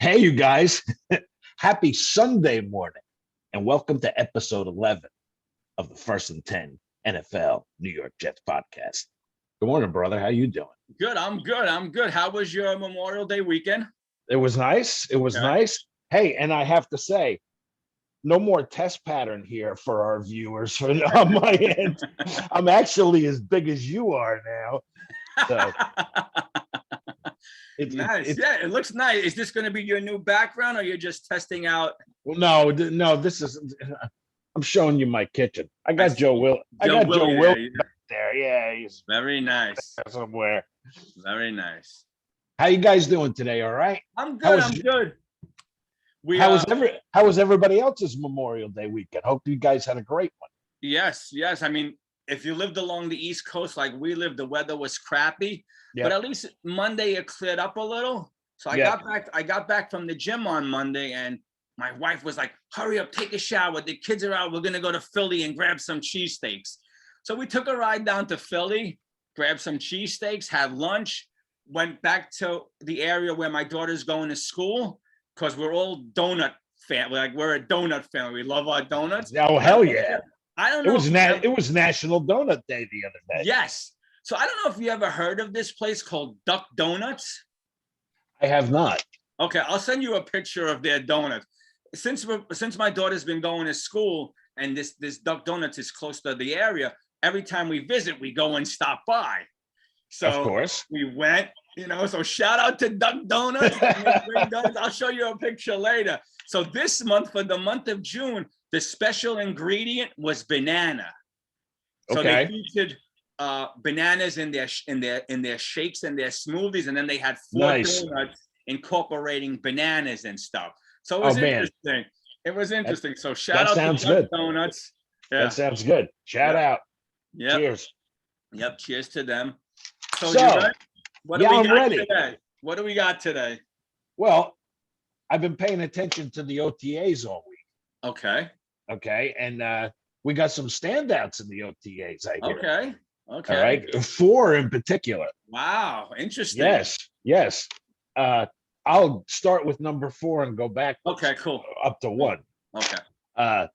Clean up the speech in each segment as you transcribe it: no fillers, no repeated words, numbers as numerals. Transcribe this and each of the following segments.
Hey, you guys. Happy Sunday morning, and welcome to episode 11 of the First and 10 NFL New York Jets podcast. Good morning, brother. How you doing? Good. I'm good. I'm good. How was your Memorial Day weekend? It was nice. It was nice. Hey, and I have to say, no more test pattern here for our viewers on my end. I'm actually as big as you are now. So Nice. Yeah, it looks nice. Is this going to be your new background, or you're just testing out? Well, no. This is. I'm showing you my kitchen. I got Joe Will. Joe Will back there. Yeah, he's very nice somewhere. Very nice. How you guys doing today? All right. I'm good. I'm good. How was everybody else's Memorial Day weekend? Hope you guys had a great one. Yes. I mean, if you lived along the East Coast like we lived, the weather was crappy. Yep. But at least Monday it cleared up a little. So I got back from the gym on Monday, and my wife was like, "Hurry up, take a shower. The kids are out. We're gonna go to Philly and grab some cheesesteaks." So we took a ride down to Philly, grabbed some cheesesteaks, had lunch, went back to the area where my daughter's going to school, because we're all donut family. Like, we're a donut family. We love our donuts. Oh, hell yeah. I don't know. It was National Donut Day the other day. Yes. So I don't know if you ever heard of this place called Duck Donuts. I have not. Okay, I'll send you a picture of their donuts. Since my daughter's been going to school and this Duck Donuts is close to the area, every time we visit, we go and stop by. So of course we went, so shout out to Duck Donuts. I'll show you a picture later. So this month, for the month of June, the special ingredient was banana. So they featured bananas in their shakes and their smoothies, and then they had four donuts incorporating bananas and stuff. So it was interesting. It was interesting. So shout out to Duck Donuts. Yeah. That sounds good. Shout out. Yep. Cheers. Yep. Cheers to them. So you ready? What do we got today? Well, I've been paying attention to the OTAs all week. Okay. And we got some standouts in the OTAs, I hear. Okay. All right. 4 in particular. Wow. Interesting. Yes. I'll start with number 4 and go back. Okay, cool. Up to 1. Okay.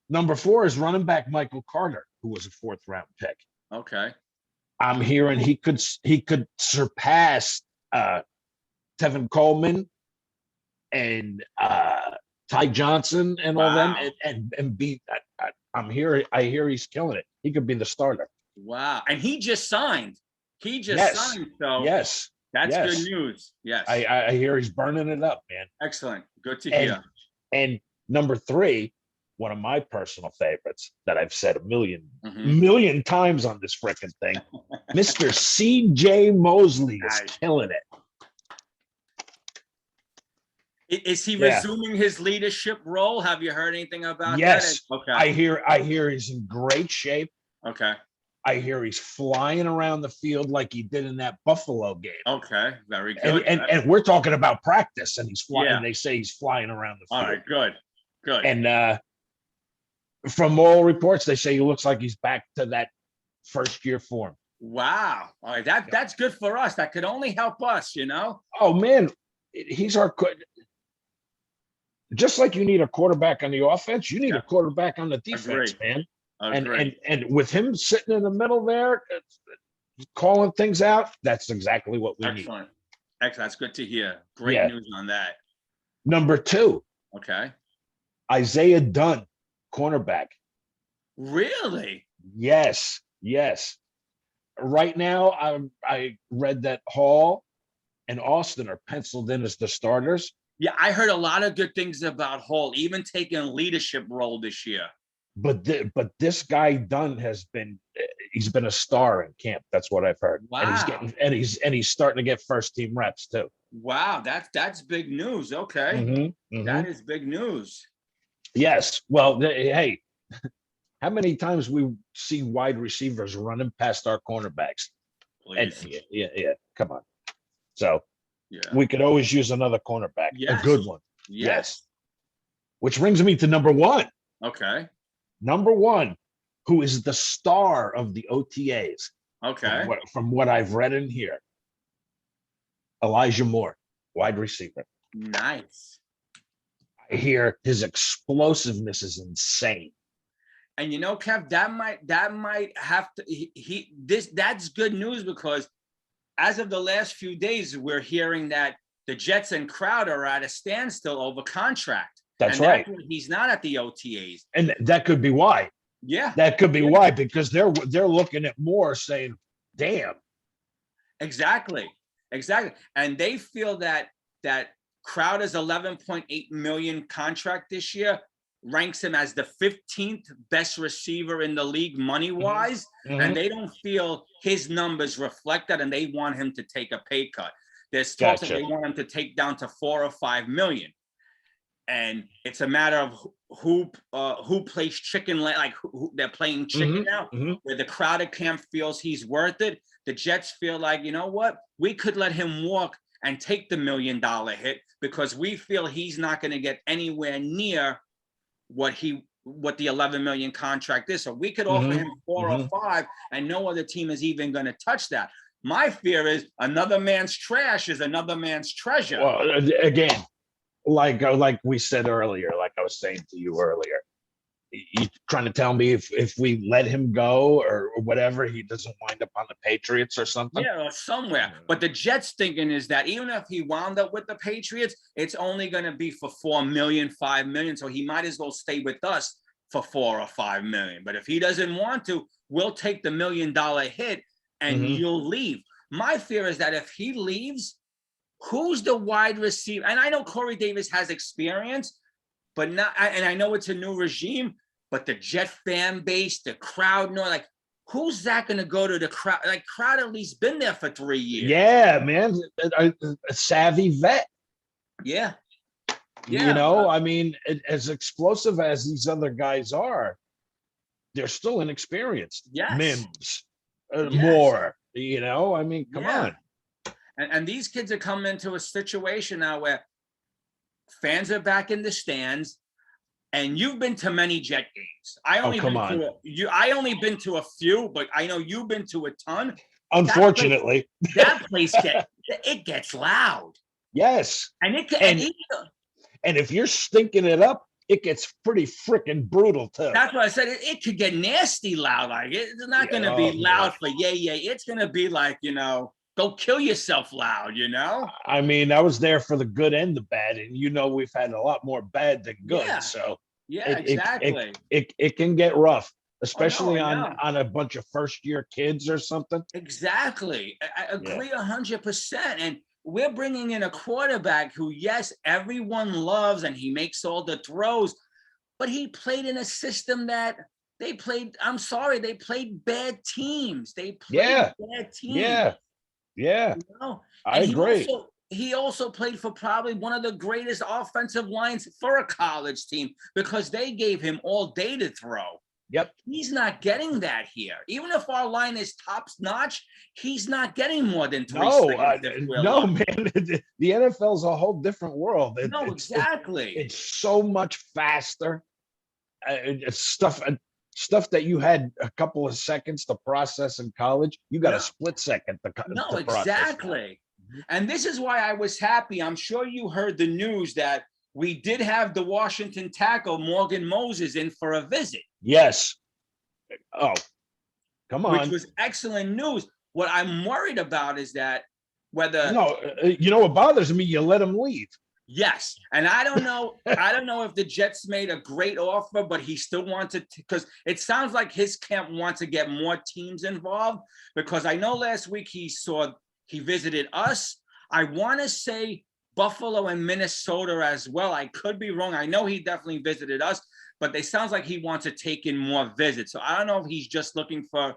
Number 4 is running back Michael Carter, who was a 4th round pick. Okay. I'm hearing he could surpass Tevin Coleman and Ty Johnson and all them and beat. I hear he's killing it. He could be the starter. Wow. And he just signed. Signed. So yes. That's good news. Yes. I hear he's burning it up, man. Excellent. Good to hear. And number 3, one of my personal favorites that I've said a million times on this freaking thing, Mr. C.J. Mosely is killing it. Is he resuming his leadership role? Have you heard anything about that? Yes. Okay. I hear he's in great shape. Okay. I hear he's flying around the field like he did in that Buffalo game. Okay, very good. And we're talking about practice, and he's flying. Yeah. They say he's flying around the field. All right, good. And from all reports, they say he looks like he's back to that first year form. Wow. All right, that's good for us. That could only help us, Oh man, he's our. Just like you need a quarterback on the offense, you need a quarterback on the defense, man. And with him sitting in the middle there, calling things out, that's exactly what we need. Excellent. That's good to hear. Great news on that. Number 2. Okay. Isaiah Dunn, cornerback. Really? Yes. Right now, I read that Hall and Austin are penciled in as the starters. Yeah, I heard a lot of good things about Hall, even taking a leadership role this year. But this guy Dunn he's been a star in camp. That's what I've heard. Wow. And he's starting to get first team reps too. Wow, that's big news. Okay. That is big news. Yes. Well, hey, how many times we see wide receivers running past our cornerbacks? Please. And, yeah. Come on. So we could always use another cornerback, a good one. Yes. Which brings me to number 1. Okay. Number 1, who is the star of the OTAs. Okay. From what I've read in here, Elijah Moore, wide receiver. Nice. I hear his explosiveness is insane. And Kev, that might have to that's good news, because as of the last few days, we're hearing that the Jets and Crowder are at a standstill over contract. That's right. He's not at the OTAs. And that could be why. Yeah. That could be why, because they're looking at Moore saying, damn. Exactly. And they feel that Crowder's $11.8 million contract this year ranks him as the 15th best receiver in the league money-wise, and they don't feel his numbers reflect that, and they want him to take a pay cut. There's talks that they want him to take down to $4 or $5 million, and it's a matter of who plays chicken, like who they're playing chicken now, where the Crowder camp feels he's worth it. The Jets feel like, you know what, we could let him walk and take the $1 million hit, because we feel he's not going to get anywhere near what the 11 million contract is. So we could offer him 4 or 5, and no other team is even going to touch that. My fear is another man's trash is another man's treasure. Well, again, like we said earlier, like I was saying to you earlier, you trying to tell me if we let him go or whatever, he doesn't wind up on the Patriots or something? Yeah, or somewhere. But the Jets thinking is that even if he wound up with the Patriots, it's only going to be for $4 million, $5 million. So he might as well stay with us for $4 or $5 million. But if he doesn't want to, we'll take the $1 million hit and you'll leave. My fear is that if he leaves, who's the wide receiver? And I know Corey Davis has experience, but not, and I know it's a new regime, but the Jet fan base, the crowd, like, who's that going to go to the crowd? Like, Crowd at least been there for 3 years. Yeah, man, a savvy vet. Yeah. I mean, as explosive as these other guys are, they're still inexperienced. Yes. Mims, Moore. I mean, come on. And these kids are coming into a situation now where fans are back in the stands, and you've been to many Jet games. I only been to a few, but I know you've been to a ton. Unfortunately, that place gets loud. Yes, and if you're stinking it up, it gets pretty freaking brutal too. That's what I said. It could get nasty loud. Like, it's not going to be loud for yay. It's going to be like, go kill yourself loud, I mean, I was there for the good and the bad, and we've had a lot more bad than good. Yeah. So exactly. It can get rough, especially on a bunch of first-year kids or something. Exactly. I agree 100%. And we're bringing in a quarterback who, yes, everyone loves, and he makes all the throws, but he played in a system that they played bad teams. They played bad teams. Yeah. I agree. He also played for probably one of the greatest offensive lines for a college team, because they gave him all day to throw. Yep. He's not getting that here. Even if our line is top notch, he's not getting more than 3 seconds. No, man. The NFL's a whole different world. Exactly. It's so much faster. It's stuff that you had a couple of seconds to process in college, you got a split second to process. Exactly. And this is why I was happy. I'm sure you heard the news that we did have the Washington tackle Morgan Moses in for a visit. Yes. Oh, come on. Which was excellent news. What I'm worried about is that whether... No, what bothers me, you let him leave. Yes. And I don't know if the Jets made a great offer, but he still wanted to, because it sounds like his camp wants to get more teams involved, because I know last week he visited us. I want to say Buffalo and Minnesota as well. I could be wrong. I know he definitely visited us, but it sounds like he wants to take in more visits. So I don't know if he's just looking for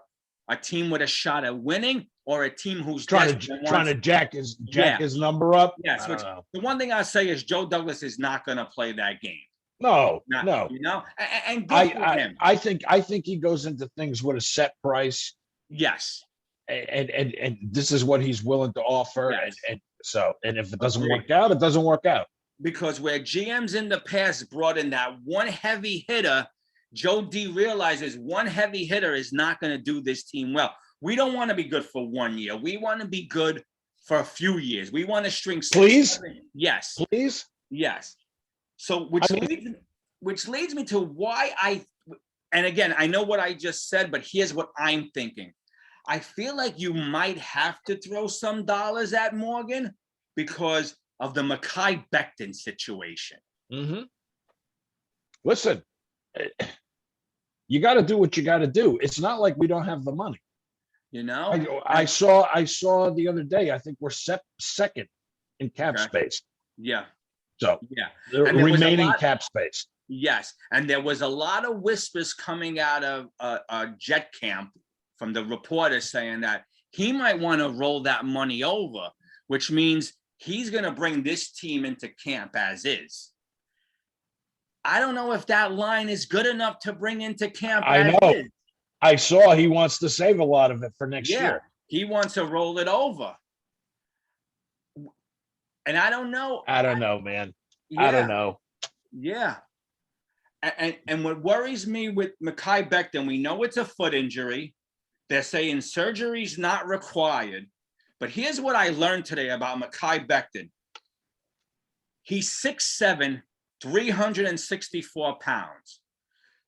a team with a shot at winning, or a team who's trying to jack his number up. Yes. The one thing I say is Joe Douglas is not going to play that game. No. And good for him. I think he goes into things with a set price. Yes. And this is what he's willing to offer. Yes. And if it doesn't work out, it doesn't work out. Because where GMs in the past brought in that one heavy hitter, Joe D realizes one heavy hitter is not going to do this team well. We don't want to be good for 1 year. We want to be good for a few years. We want to string 6, Please? 7. Yes. Please? Yes. So which leads me to why and again, I know what I just said, but here's what I'm thinking. I feel like you might have to throw some dollars at Morgan because of the Makai Beckton situation. Mm-hmm. Listen, you got to do what you got to do. It's not like we don't have the money. You know, I saw the other day. I think we're second in cap space. Yeah. So yeah, the remaining cap space. Yes, and there was a lot of whispers coming out of Jet camp from the reporters saying that he might want to roll that money over, which means he's going to bring this team into camp as is. I don't know if that line is good enough to bring into camp. I know. Is. I saw he wants to save a lot of it for next year. He wants to roll it over. And I don't know. I don't know, man. Yeah. I don't know. Yeah. And what worries me with Makai Beckton, we know it's a foot injury. They're saying surgery's not required. But here's what I learned today about Makai Beckton. He's 6'7", 364 pounds.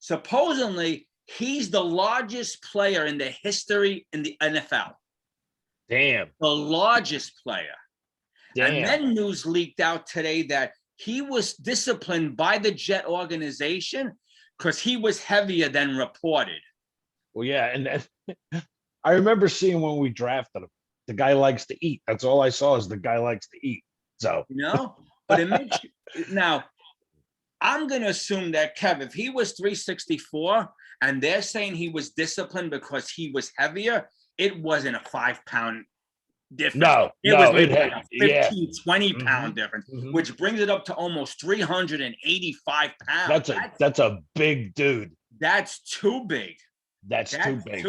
Supposedly, he's the largest player in the history in the NFL. Damn. The largest player. Damn. And then news leaked out today that he was disciplined by the Jet organization because he was heavier than reported. Well, yeah. And I remember seeing when we drafted him, the guy likes to eat. That's all I saw is the guy likes to eat. So, but it makes you, now, I'm going to assume that, Kev, if he was 364 and they're saying he was disciplined because he was heavier, it wasn't a 5-pound difference. No, it was like a 15, 20 pound difference, which brings it up to almost 385 pounds. That's a big dude. That's too big. That's too big.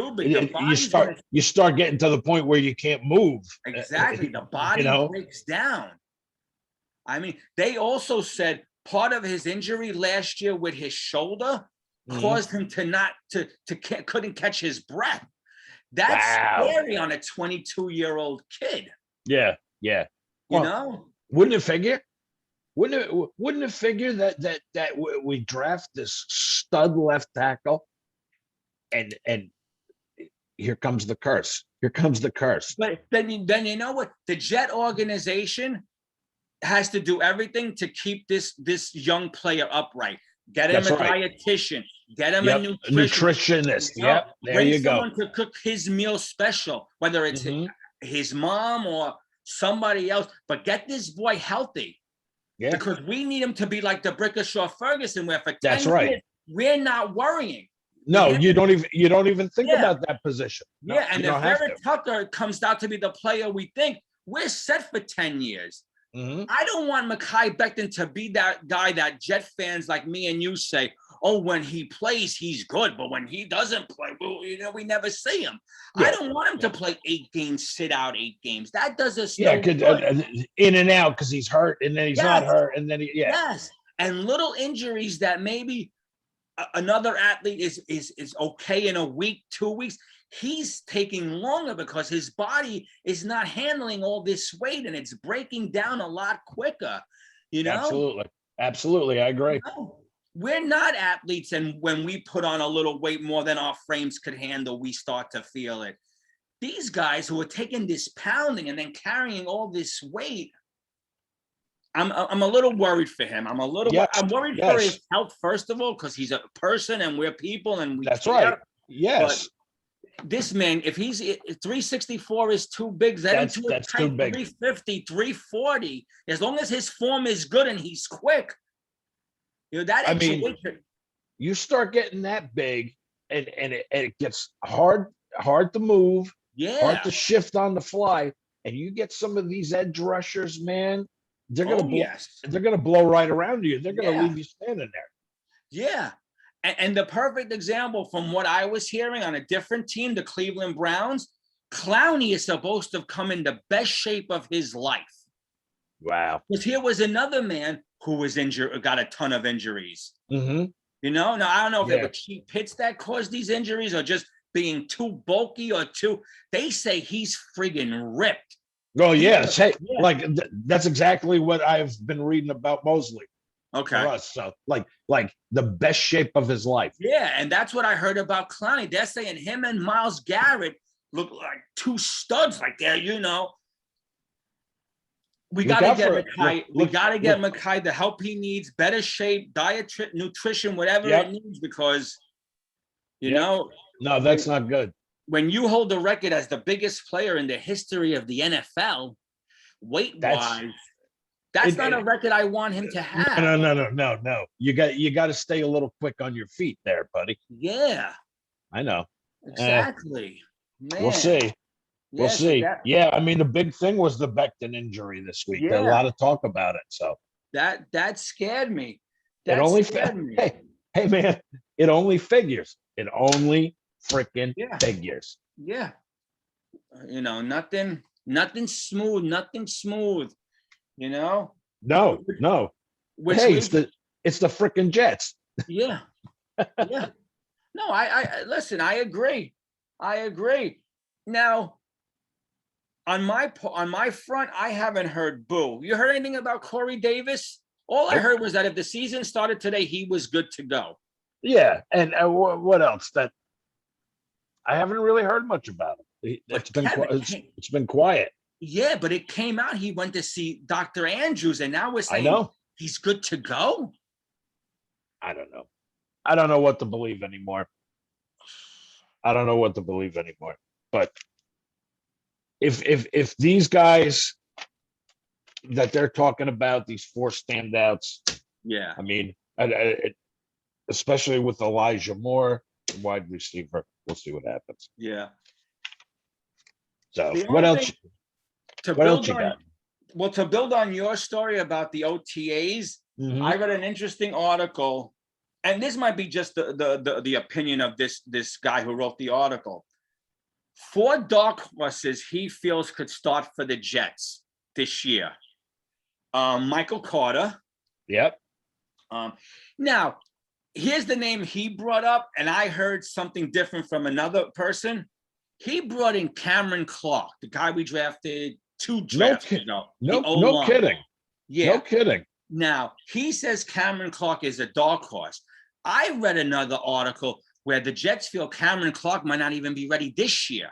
You start getting to the point where you can't move. Exactly. The body breaks down. I mean, they also said part of his injury last year with his shoulder caused him to couldn't catch his breath. That's scary on a 22-year-old kid. Yeah. Wouldn't it figure? Wouldn't it figure that we draft this stud left tackle, and here comes the curse. Here comes the curse. But then you know what? The Jet organization has to do everything to keep this young player upright. Get him dietitian. Get him a nutritionist. Yep, there you go. Bring someone to cook his meal special, whether it's his mom or somebody else. But get this boy healthy. Yeah. Because we need him to be like the Brickashaw Ferguson, where for 10 years, we're not worrying. No, you don't even think about that position. No, and if Eric Tucker comes out to be the player we think, we're set for 10 years. I don't want Makai Beckton to be that guy that Jet fans like me and you say, oh, when he plays, he's good. But when he doesn't play, well, we never see him. Yeah. I don't want him to play 8 games, sit out 8 games. That does us no good. In and out because he's hurt and then he's not hurt. And then Yes. And little injuries that maybe another athlete is okay in a week, 2 weeks. He's taking longer because his body is not handling all this weight and it's breaking down a lot quicker. Absolutely. I agree. We're not athletes, and when we put on a little weight more than our frames could handle, we start to feel it. These guys who are taking this pounding and then carrying all this weight, I'm a little worried for him. I'm worried for his health, first of all, because he's a person and we're people and we That's care. Right. Yes. But this man, if he's 364 is too big, that's too big. 350, 340, as long as his form is good and he's quick. You start getting that big and it gets hard to move, hard to shift on the fly, and you get some of these edge rushers, man, they're gonna blow right around you. They're gonna leave you standing there. Yeah. And the perfect example from what I was hearing on a different team, the Cleveland Browns, Clowney is supposed to come in the best shape of his life. Wow. Because here was another man who was injured, got a ton of injuries. Now I don't know if it was cheap hits that caused these injuries or just being too bulky or too. They say he's friggin' ripped. Oh yes, hey, like that's exactly what I've been reading about Mosely Okay. for us. So like the best shape of his life. Yeah, and that's what I heard about Clowney. They're saying him and Myles Garrett look like two studs. Like we got to get Makai. We got to get Makai the help he needs, better shape, diet, nutrition, whatever it needs, because you know. No, that's not good. When you hold the record as the biggest player in the history of the NFL, weight-wise, that's not a record I want him to have. No. You got to stay a little quick on your feet there, buddy. Yeah. I know. Exactly. We'll see. We'll see. Yeah, I mean, the big thing was the Beckton injury this week. There's a lot of talk about it. So that scared me. Scared me. Hey, man, it only figures. It only freaking figures. Yeah. Nothing smooth. No. Hey, it's the freaking Jets. Yeah. Yeah. No, I listen, I agree. Now, on my front, I haven't heard boo. You heard anything about Corey Davis? All I heard was that if the season started today, he was good to go. Yeah, and what else? That I haven't really heard much about it. It's been quiet. Yeah, but it came out. He went to see Dr. Andrews, and now we're saying he's good to go. I don't know. I don't know what to believe anymore. But if these guys that they're talking about, these four standouts, I mean, especially with Elijah Moore, wide receiver, we'll see what happens. Yeah. So what else you got? Well, to build on your story about the OTAs, I read an interesting article, and this might be just the opinion of this guy who wrote the article. 4 dark horses he feels could start for the Jets this year. Michael Carter. Yep. Now, here's the name he brought up, and I heard something different from another person. He brought in Cameron Clark, the guy we drafted 2 drafts ago. No kidding. Yeah. No kidding. Now, he says Cameron Clark is a dark horse. I read another article where the Jets feel Cameron Clark might not even be ready this year.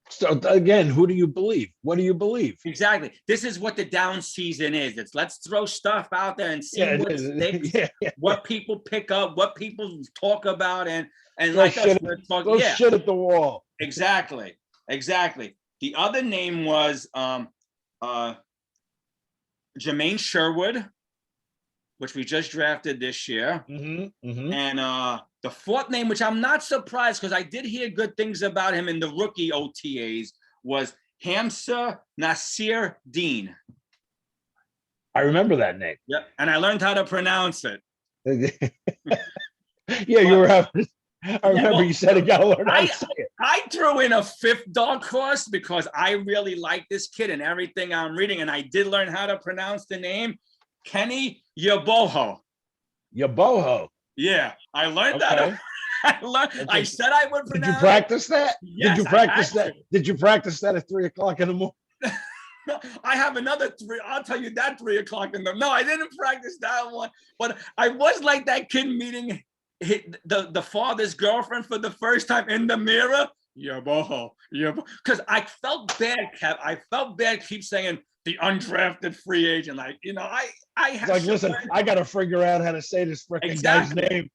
So again, who do you believe? What do you believe? Exactly. This is what the down season is. It's let's throw stuff out there and see what sticks, what people pick up, what people talk about, and like us, we're talking. Throw shit at the wall. Exactly. The other name was Jermaine Sherwood, which we just drafted this year. And the fourth name, which I'm not surprised because I did hear good things about him in the rookie OTAs, was Hamza Nasir Dean. I remember that name. Yep, and I learned how to pronounce it. You were having. I remember you said it. Got to learn how to say it. I threw in a 5th dark horse because I really like this kid and everything I'm reading, and I did learn how to pronounce the name. Kenny Yaboho. Yeah, I learned that. I said I would pronounce. Did you practice that? Yes, Did you practice that at 3:00 in the morning? I have another 3. I'll tell you that 3:00 in the. No, I didn't practice that one, but I was like that kid meeting the father's girlfriend for the first time in the mirror. Yaboho. Because I felt bad, Kev. I felt bad. Keep saying the undrafted free agent. I have like, listen, I got to figure out how to say this freaking guy's name.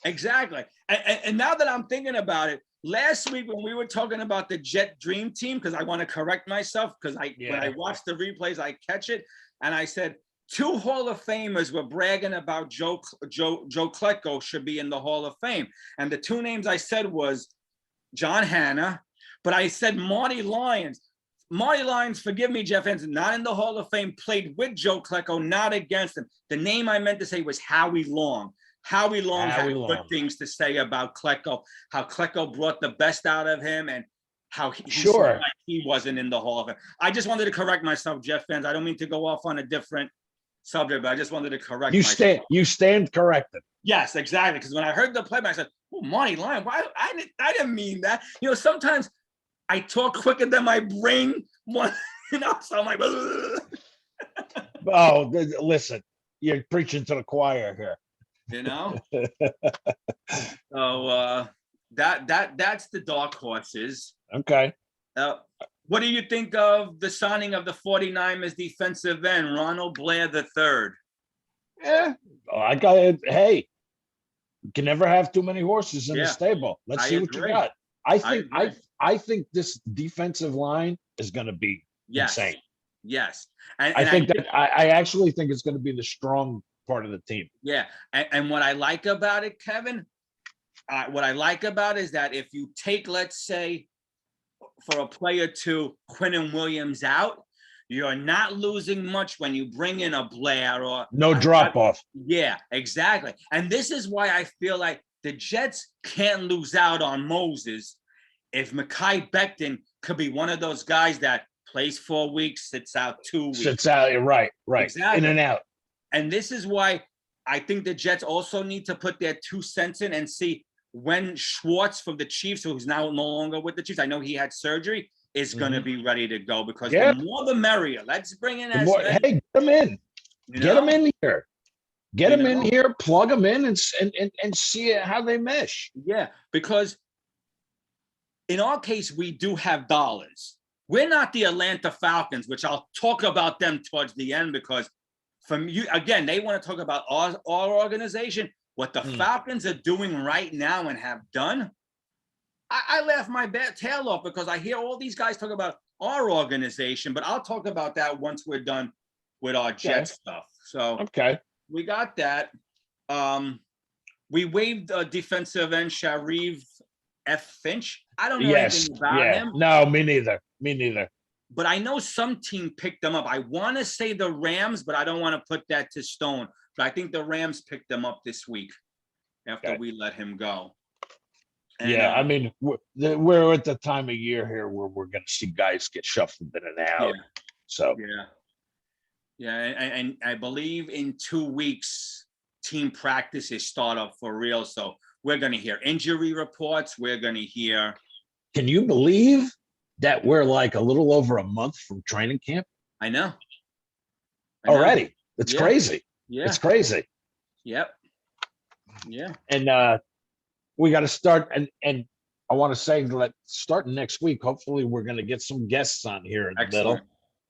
Exactly. And now that I'm thinking about it, last week when we were talking about the Jet Dream Team, because I want to correct myself, because when I watch the replays, I catch it. And I said 2 Hall of Famers were bragging about Joe Klecko should be in the Hall of Fame. And the 2 names I said was John Hanna, but I said Marty Lyons. Marty Lyons, forgive me, Jeff Henson, not in the Hall of Fame, played with Joe Klecko, not against him. The name I meant to say was Howie Long. Howie Long had good things to say about Klecko, how Klecko brought the best out of him, and how he wasn't in the Hall of Fame. I just wanted to correct myself, Jeff fans. I don't mean to go off on a different subject, but I just wanted to correct myself. You stand corrected. Yes, exactly. Because when I heard the playback, I said, "Oh, Marty Lyons, why? I didn't mean that." Sometimes I talk quicker than my brain one, so I'm like, Oh, listen, you're preaching to the choir here. So that's the dark horses. Okay. What do you think of the signing of the 49ers defensive end, Ronald Blair III? Yeah, I got it. Hey, you can never have too many horses in the stable. Let's see what you got. I think this defensive line is going to be insane. Yes. And I actually think it's going to be the strong part of the team. Yeah. And what I like about it, Kevin, is that if you take, let's say, for a player to Quinnen Williams out, you're not losing much when you bring in a Blair or no drop off. Yeah, exactly. And this is why I feel like the Jets can't lose out on Moses if Makai Beckton could be one of those guys that plays 4 weeks, sits out 2 weeks. Sits out, right. Exactly. In and out. And this is why I think the Jets also need to put their 2 cents in and see when Schwartz from the Chiefs, who's now no longer with the Chiefs, I know he had surgery, is going to be ready to go, because the more the merrier. Let's bring in hey, get him in. Get him in here. Get him in here, plug them in, and see how they mesh. Yeah, because in our case, we do have dollars. We're not the Atlanta Falcons, which I'll talk about them towards the end, because from you, again, they want to talk about our organization. What the Falcons are doing right now and have done, I laugh my tail off, because I hear all these guys talk about our organization, but I'll talk about that once we're done with our Jets stuff. So we got that. We waived defensive end Sharif F. Finch. I don't know anything about him. No, me neither. But I know some team picked them up. I want to say the Rams, but I don't want to put that to stone. But I think the Rams picked them up this week after we let him go. And, I mean, we're at the time of year here where we're going to see guys get shuffled in and out. So and I believe in 2 weeks, team practices start up for real. So we're going to hear injury reports. We're going to hear. Can you believe that we're like a little over a month from training camp? I know. Already. It's crazy. Yeah. It's crazy. Yep. Yeah. And we got to start. And I want to say, starting next week, hopefully we're going to get some guests on here in the middle.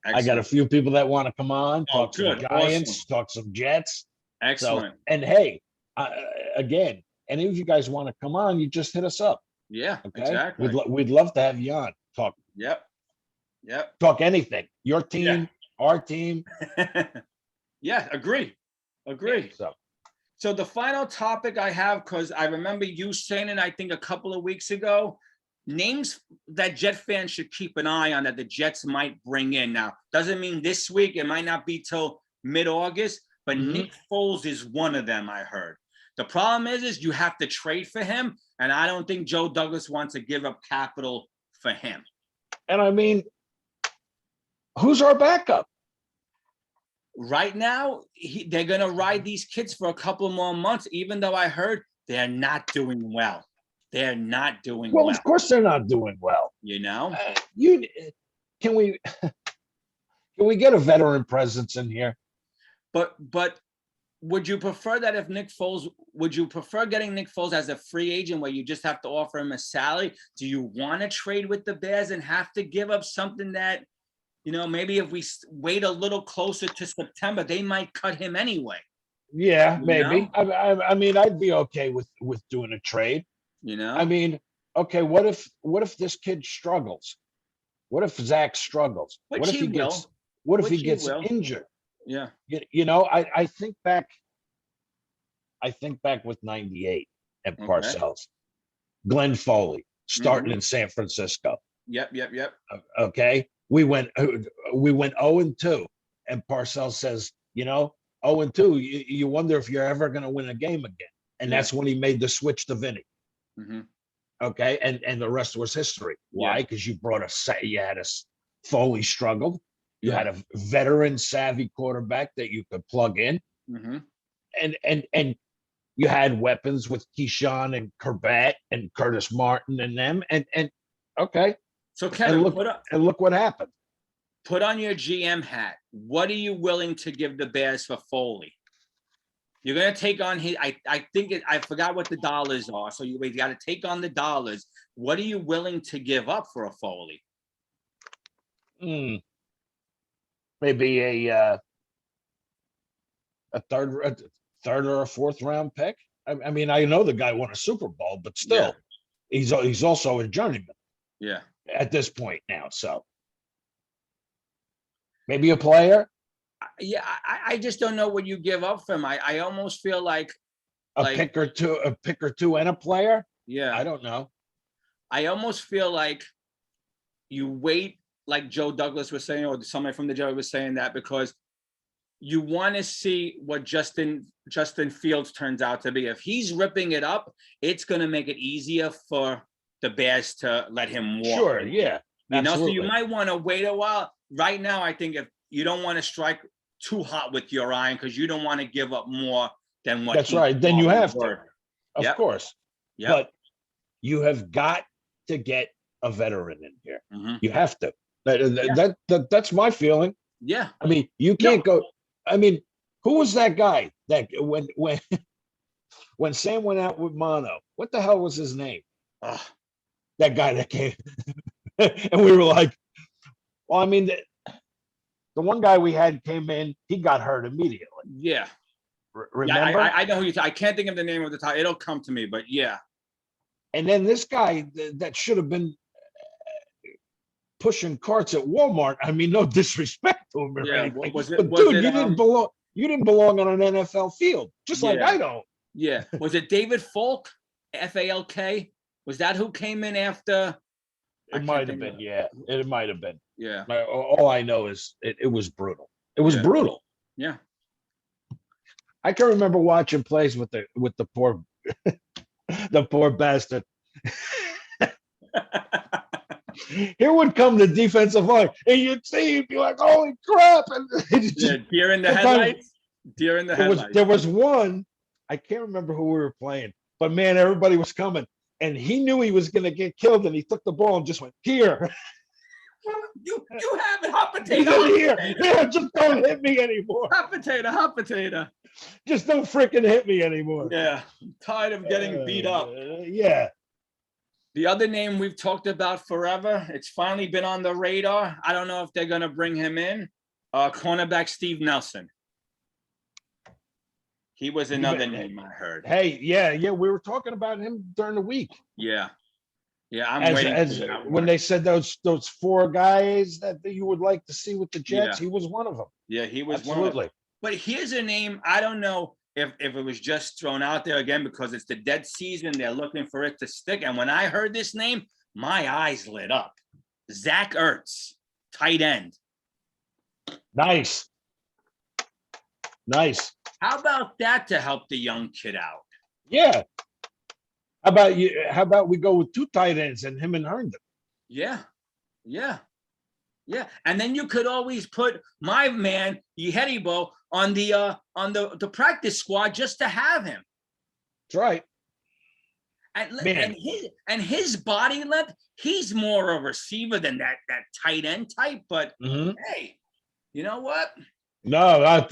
I got a few people that want to come on, talk some Giants, talk some Jets. Excellent. So, and hey, again, any of you guys want to come on, you just hit us up. Yeah, exactly. We'd love to have you on. Talk. Yep. Talk anything. Your team, our team. Yeah, agree. So the final topic I have, because I remember you saying it, I think a couple of weeks ago, names that Jet fans should keep an eye on that the Jets might bring in. Now, doesn't mean this week. It might not be till mid-August, but Nick Foles is one of them, I heard. The problem is you have to trade for him, and I don't think Joe Douglas wants to give up capital for him. And I mean, who's our backup? Right now, they're going to ride these kids for a couple more months, even though I heard they're not doing well. They're not doing well. Well, of course they're not doing well. Can we get a veteran presence in here? But would you prefer that if would you prefer getting Nick Foles as a free agent where you just have to offer him a salary? Do you want to trade with the Bears and have to give up something that, maybe if we wait a little closer to September, they might cut him anyway? Yeah, maybe. I mean, I'd be okay with doing a trade. I mean, okay, what if this kid struggles? What if Zach struggles? What if he gets injured? Yeah. I think back with 98 and Parcells. Glenn Foley starting in San Francisco. Yep. Okay. We went 0-2, and Parcells says, 0-2, you wonder if you're ever going to win a game again. And that's when he made the switch to Vinny. Okay. And the rest was history. Why? Because you had a Foley struggled. You had a veteran savvy quarterback that you could plug in. And you had weapons with Keyshawn and Corbett and Curtis Martin and them. And okay. So Kevin, look what happened. put on your GM hat. What are you willing to give the Bears for Foley? You're going to take on his, I think I forgot what the dollars are. So you got to take on the dollars. What are you willing to give up for a Foley? Maybe a third or a fourth round pick. I mean, I know the guy won a Super Bowl, but still, he's also a journeyman. Yeah. At this point now, so maybe a player. Yeah, I just don't know what you give up for him. I almost feel like a pick or two, and a player. Yeah, I don't know. I almost feel like you wait, like Joe Douglas was saying, or somebody from the Joe was saying that because you want to see what Justin Fields turns out to be. If he's ripping it up, it's going to make it easier for the Bears to let him walk. Sure, yeah. You know, so you might want to wait a while. Right now, I think if you don't want to strike too hot with your iron because you don't want to give up more than what. That's right. Then you have to, of course. Yeah. But you have got to get a veteran in here. Mm-hmm. You have to. That's my feeling. Yeah. I mean, you can't go. I mean, who was that guy that when Sam went out with Mono? What the hell was his name? That guy that came, and we were like, well, I mean, the one guy we had came in, he got hurt immediately. Yeah. Remember? Yeah, I know who I can't think of the name of the time. It'll come to me, but yeah. And then this guy that should have been pushing carts at Walmart. I mean, no disrespect to him or anything. You didn't belong on an NFL field, just like I don't. Yeah. Was it David Falk? Falk? Was that who came in after? It might have been. Yeah, it might have been. Yeah. All I know is it was brutal. It was brutal. Yeah. I can remember watching plays with the poor the poor bastard. Here would come the defensive line, and you'd be like, "Holy crap!" And deer in the headlights. Deer in the headlights. There was one. I can't remember who we were playing, but man, everybody was coming, and he knew he was going to get killed, and he took the ball and just went here. You have it, hot potato. Here. Yeah, just don't hit me anymore. Hot potato. Just don't freaking hit me anymore. Yeah, I'm tired of getting beat up. Yeah. The other name we've talked about forever, it's finally been on the radar. I don't know if they're going to bring him in. Cornerback Steve Nelson. He was another name I heard. Hey, yeah, we were talking about him during the week. Yeah, I'm waiting. When they said those four guys that you would like to see with the Jets, he was one of them. Yeah, he was Absolutely. one of them. But here's a name, I don't know if it was just thrown out there again because it's the dead season. They're looking for it to stick. And when I heard this name, my eyes lit up. Zach Ertz, tight end. Nice. How about that to help the young kid out? Yeah. How about we go with two tight ends and him and Herndon? Yeah. And then you could always put my man, Yehedibo, on the practice squad just to have him. That's right. And his body length, he's more a receiver than that tight end type. But hey, you know what? No,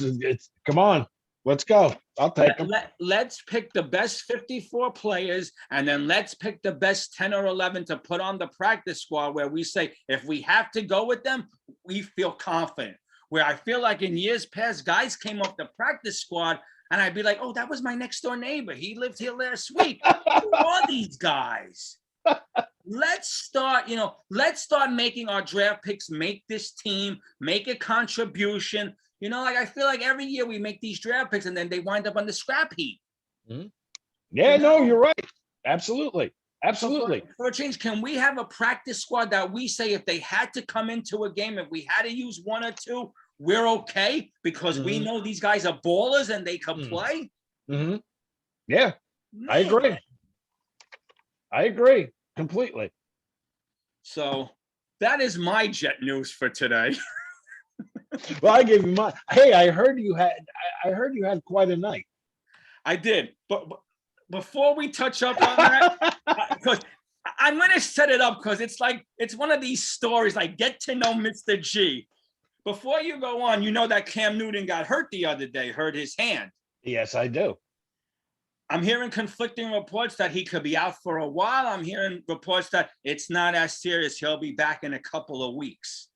come on. Let's go. I'll take them. Let's pick the best 54 players, and then let's pick the best 10 or 11 to put on the practice squad where we say, if we have to go with them, we feel confident. Where I feel like in years past, guys came off the practice squad, and I'd be like, oh, that was my next door neighbor. He lived here last week. Who are these guys? Let's start making our draft picks, make this team, make a contribution. You know, like I feel like every year we make these draft picks and then they wind up on the scrap heap. Mm-hmm. Yeah, no, you're right. Absolutely. For a change, can we have a practice squad that we say if they had to come into a game, if we had to use one or two, we're okay because we know these guys are ballers and they can play? Mm-hmm. Yeah, man. I agree completely. So that is my Jet news for today. Well, I gave you mine. Hey, I heard you had quite a night. I did, but before we touch up on that, because I'm going to set it up because it's one of these stories like get to know Mr. G. before you go on, you know that Cam Newton got hurt the other day, hurt his hand. Yes, I do. I'm hearing conflicting reports that he could be out for a while. I'm hearing reports that it's not as serious. He'll be back in a couple of weeks.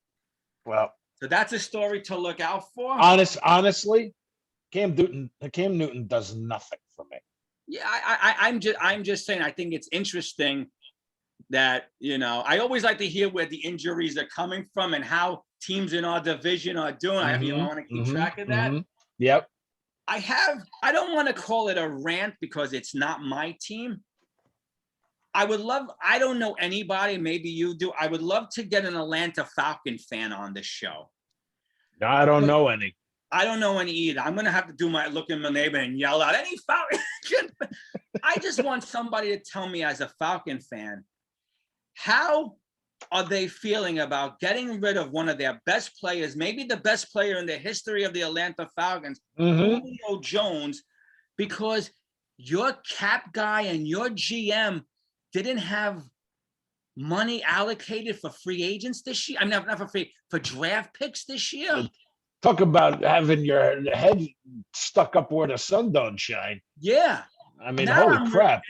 Well, so that's a story to look out for. Honestly, Cam Newton does nothing for me. Yeah, I'm just saying. I think it's interesting that, you know, I always like to hear where the injuries are coming from and how teams in our division are doing. I want to keep track of that. Yep. I don't want to call it a rant because it's not my team. I don't know anybody, maybe you do. I would love to get an Atlanta Falcon fan on this show. No, I don't know any. I don't know any either. I'm going to have to do my look in my neighbor and yell out, any Falcon? I just want somebody to tell me as a Falcon fan, how are they feeling about getting rid of one of their best players, maybe the best player in the history of the Atlanta Falcons, Julio Jones, because your cap guy and your GM didn't have money allocated for free agents this year? I mean, not for free, for draft picks this year? Talk about having your head stuck up where the sun don't shine. Yeah. I mean, holy crap.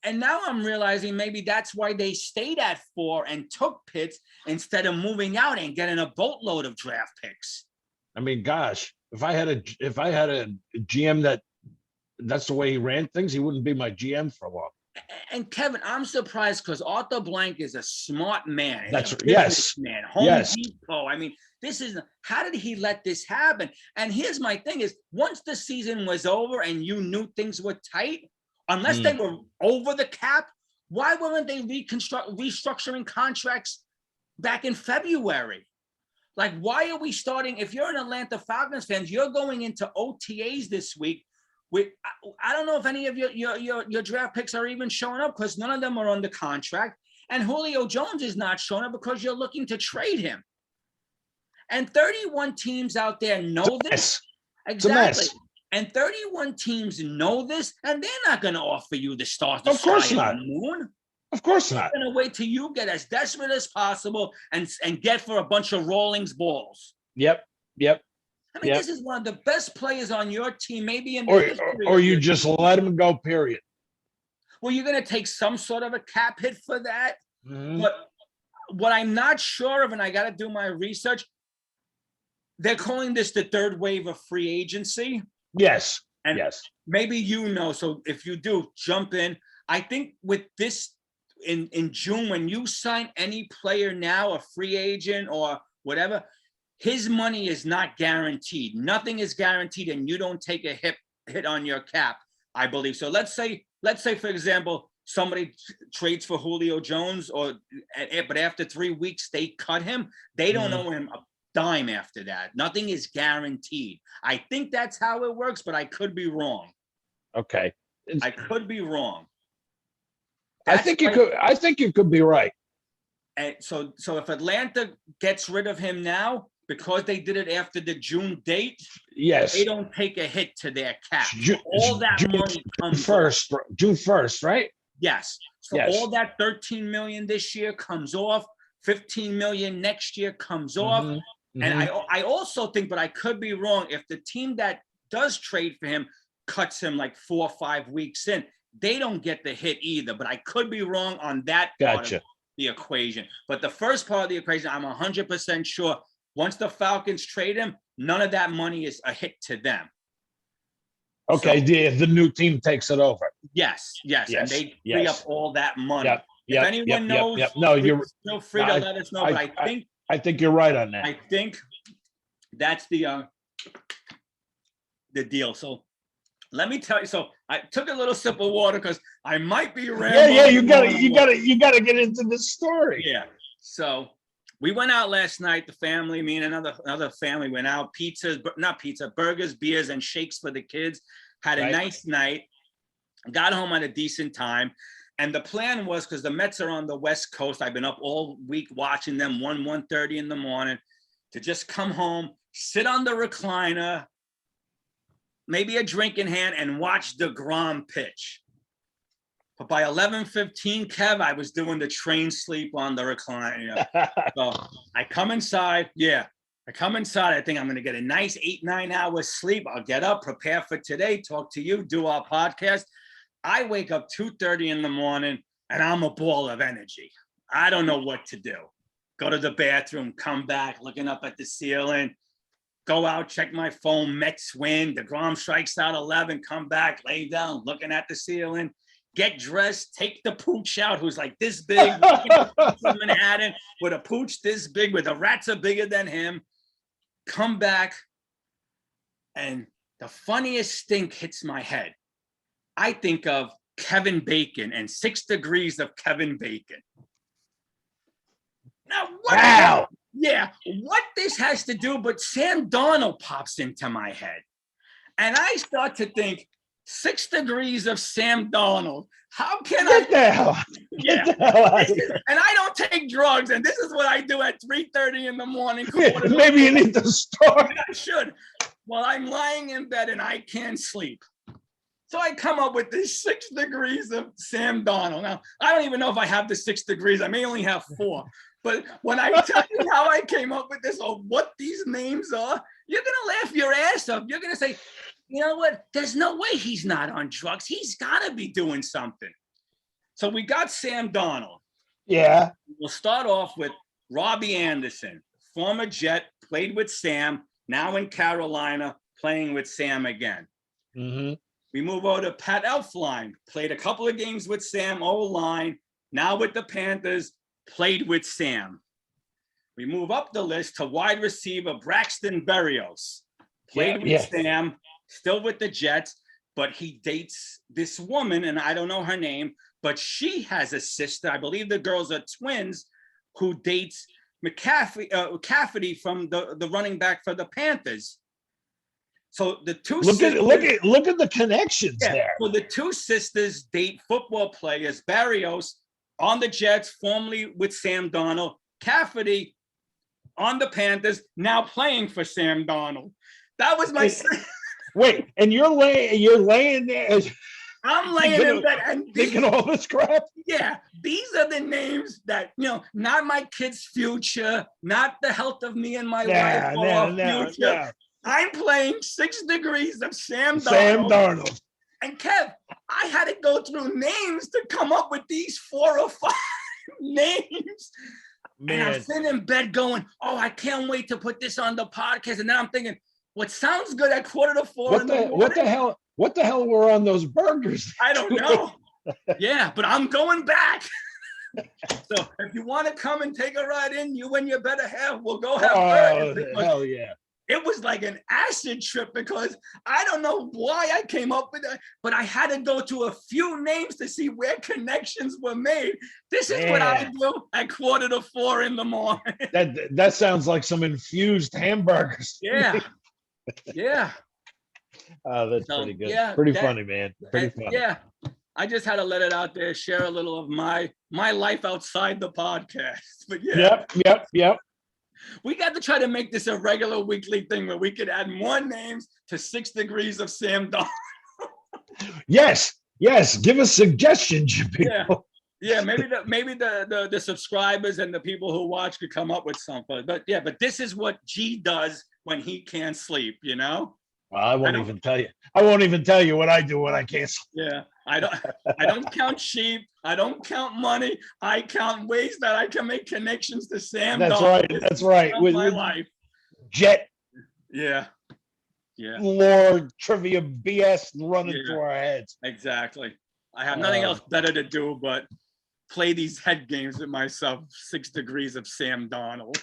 And now I'm realizing maybe that's why they stayed at 4 and took Pitts instead of moving out and getting a boatload of draft picks. I mean, gosh, if I had a GM that's the way he ran things, he wouldn't be my GM for long. And Kevin, I'm surprised because Arthur Blank is a smart man. That's man. Home Depot. I mean, how did he let this happen? And here's my thing is, once the season was over and you knew things were tight, unless they were over the cap, why weren't they restructuring contracts back in February? Like, why are we starting? If you're an Atlanta Falcons fan, you're going into OTAs this week. I don't know if any of your draft picks are even showing up because none of them are under contract. And Julio Jones is not showing up because you're looking to trade him. And 31 teams out there know this. Exactly. And 31 teams know this, and they're not going to offer you the stars. Of course not. Moon. Of course not. They're going to wait till you get as desperate as possible and get for a bunch of Rawlings balls. Yep. I mean, this is one of the best players on your team, maybe in the history. Or you just let him go, period. Well, you're going to take some sort of a cap hit for that. But what I'm not sure of, and I got to do my research, they're calling this the third wave of free agency. Yes. And maybe you know, so if you do, jump in. I think with this in June, when you sign any player now, a free agent or whatever, his money is not guaranteed. Nothing is guaranteed, and you don't take a hit on your cap, I believe. So let's say, for example, somebody trades for Julio Jones, but after 3 weeks they cut him. They don't owe him a dime after that. Nothing is guaranteed. I think that's how it works, but I could be wrong. Okay. I could be wrong. I think you could be right. And so if Atlanta gets rid of him now, because they did it after the June date, they don't take a hit to their cap. All that money comes June 1st, right? Yes. So all that $13 million this year comes off. $15 million next year comes off. And I also think, but I could be wrong, if the team that does trade for him cuts him like 4 or 5 weeks in, they don't get the hit either. But I could be wrong on that part of the equation. But the first part of the equation, I'm 100% sure. Once the Falcons trade him, none of that money is a hit to them. Okay, so, the new team takes it over. Yes. And they free up all that money. If anyone knows, no, you're feel free to let us know. But I think you're right on that. I think that's the deal. So let me tell you. So I took a little sip of water because I might be rambling. Yeah. You gotta get into this story. Yeah. So we went out last night. The family, me and another family went out. Burgers, beers, and shakes for the kids. Had a nice night. Got home at a decent time. And the plan was, because the Mets are on the West Coast, I've been up all week watching them, 1:30 in the morning, to just come home, sit on the recliner, maybe a drink in hand, and watch DeGrom pitch. But by 11:15, Kev, I was doing the train sleep on the recliner. So I come inside. I I come inside. I think I'm going to get a nice 8-9 hours sleep. I'll get up, prepare for today, talk to you, do our podcast. I wake up 2:30 in the morning and I'm a ball of energy. I don't know what to do. Go to the bathroom, come back, looking up at the ceiling, go out, check my phone, Mets win, DeGrom strikes out 11, come back, lay down, looking at the ceiling, get dressed, take the pooch out, who's like this big, from Manhattan, with a pooch this big, with the rats are bigger than him, come back, and the funniest stink hits my head. I think of Kevin Bacon and 6 Degrees of Kevin Bacon. Now, what this has to do, but Sam Darnold pops into my head. And I start to think, 6 Degrees of Sam Darnold. How can I? The hell? Yeah. And I don't take drugs. And this is what I do at 3:30 in the morning. Maybe you need to start. I should. Well, I'm lying in bed and I can't sleep. So I come up with this 6 Degrees of Sam Darnold. Now, I don't even know if I have the 6 degrees. I may only have 4. But when I tell you how I came up with this or what these names are, you're going to laugh your ass off. You're going to say, you know what? There's no way he's not on drugs. He's got to be doing something. So we got Sam Darnold. Yeah. We'll start off with Robbie Anderson, former Jet, played with Sam, now in Carolina, playing with Sam again. Mm-hmm. We move over to Pat Elflein, played a couple of games with Sam, O-line, now with the Panthers, played with Sam. We move up the list to wide receiver Braxton Berrios, played with Sam, still with the Jets, but he dates this woman, and I don't know her name, but she has a sister. I believe the girls are twins, who dates McCaffrey from the running back for the Panthers. So the two look at the connections there. So the two sisters date football players. Berrios on the Jets, formerly with Sam Darnold. Cafferty on the Panthers, now playing for Sam Darnold. That was my. Wait, and you're laying there. I'm laying in bed and thinking all this crap. Yeah, these are the names that, not my kid's future, not the health of me and my wife or future. No. I'm playing 6 Degrees of Sam Darnold. And Kev, I had to go through names to come up with these 4 or 5 names. Man. And I'm sitting in bed going, oh, I can't wait to put this on the podcast. And then I'm thinking, what sounds good at 3:45 in the morning? What the hell were on those burgers? I don't know. Yeah, but I'm going back. So if you want to come and take a ride in, you and your better half, we'll go have burgers. Hell yeah. It was like an acid trip because I don't know why I came up with it, but I had to go to a few names to see where connections were made. This is what I do at 3:45 in the morning. That sounds like some infused hamburgers. Yeah. Yeah. Oh, that's pretty good. Yeah, pretty funny, man. Pretty funny. Yeah. I just had to let it out there, share a little of my life outside the podcast. But yeah. Yep. We got to try to make this a regular weekly thing where we could add more names to 6 Degrees of Sam Darnold. Yes. Give us suggestions, you people. Yeah. Maybe the subscribers and the people who watch could come up with something. But this is what G does when he can't sleep, Well, I won't even tell you. I won't even tell you what I do when I can't sleep. Yeah. I don't count sheep. I don't count money. I count ways that I can make connections to Sam. That's right. With my life. Jet. Yeah. Lore trivia BS running through our heads. Exactly. I have nothing else better to do but play these head games with myself. 6 Degrees of Sam Darnold.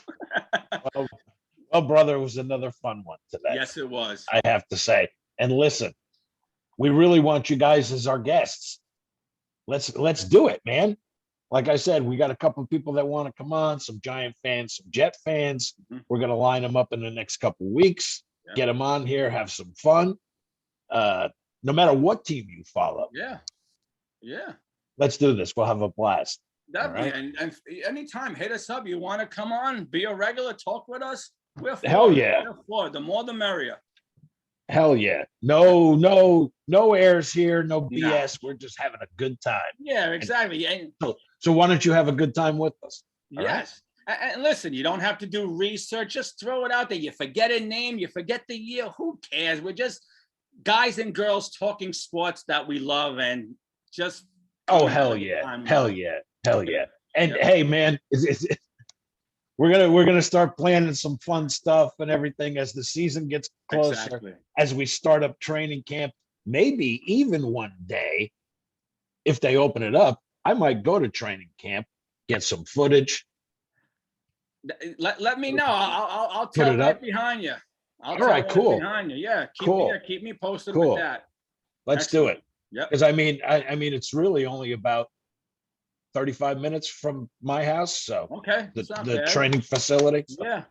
Well, brother, it was another fun one today. Yes, it was. I have to say. And listen, we really want you guys as our guests. Let's do it, man. Like I said, we got a couple of people that want to come on, some Giant fans, some Jet fans. Mm-hmm. We're going to line them up in the next couple of weeks, get them on here, have some fun. No matter what team you follow. Yeah. Let's do this. We'll have a blast. Definitely. Right? And anytime, hit us up. You want to come on, be a regular, talk with us. Hell yeah. The more the merrier. Hell yeah. No airs here, no BS. We're just having a good time. Yeah, exactly. So why don't you have a good time with us? Yes. Right? And listen, you don't have to do research. Just throw it out there. You forget a name, you forget the year. Who cares? We're just guys and girls talking sports that we love and just. Oh, hell yeah. Hell yeah. Hell yeah. And hey, man, we're gonna start planning some fun stuff and everything as the season gets closer, as we start up training camp. Maybe even one day, if they open it up, I might go to training camp, get some footage. Let me know. I'll tell right behind you. All right, cool. Behind you, yeah. Keep me posted with that. Let's do it. Yeah. Because I mean, it's really only about 35 minutes from my house. So the training facility. So. Yeah.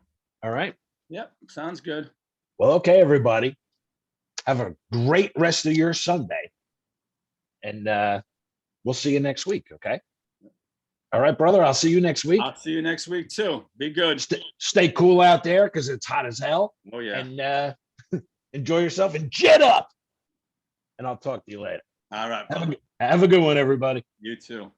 All right. Yep. Sounds good. Well, okay, everybody. Have a great rest of your Sunday. And we'll see you next week. Okay. All right, brother. I'll see you next week. I'll see you next week too. Be good. Stay cool out there because it's hot as hell. Oh yeah. And enjoy yourself and jet up. And I'll talk to you later. All right. Have a good one, everybody. You too.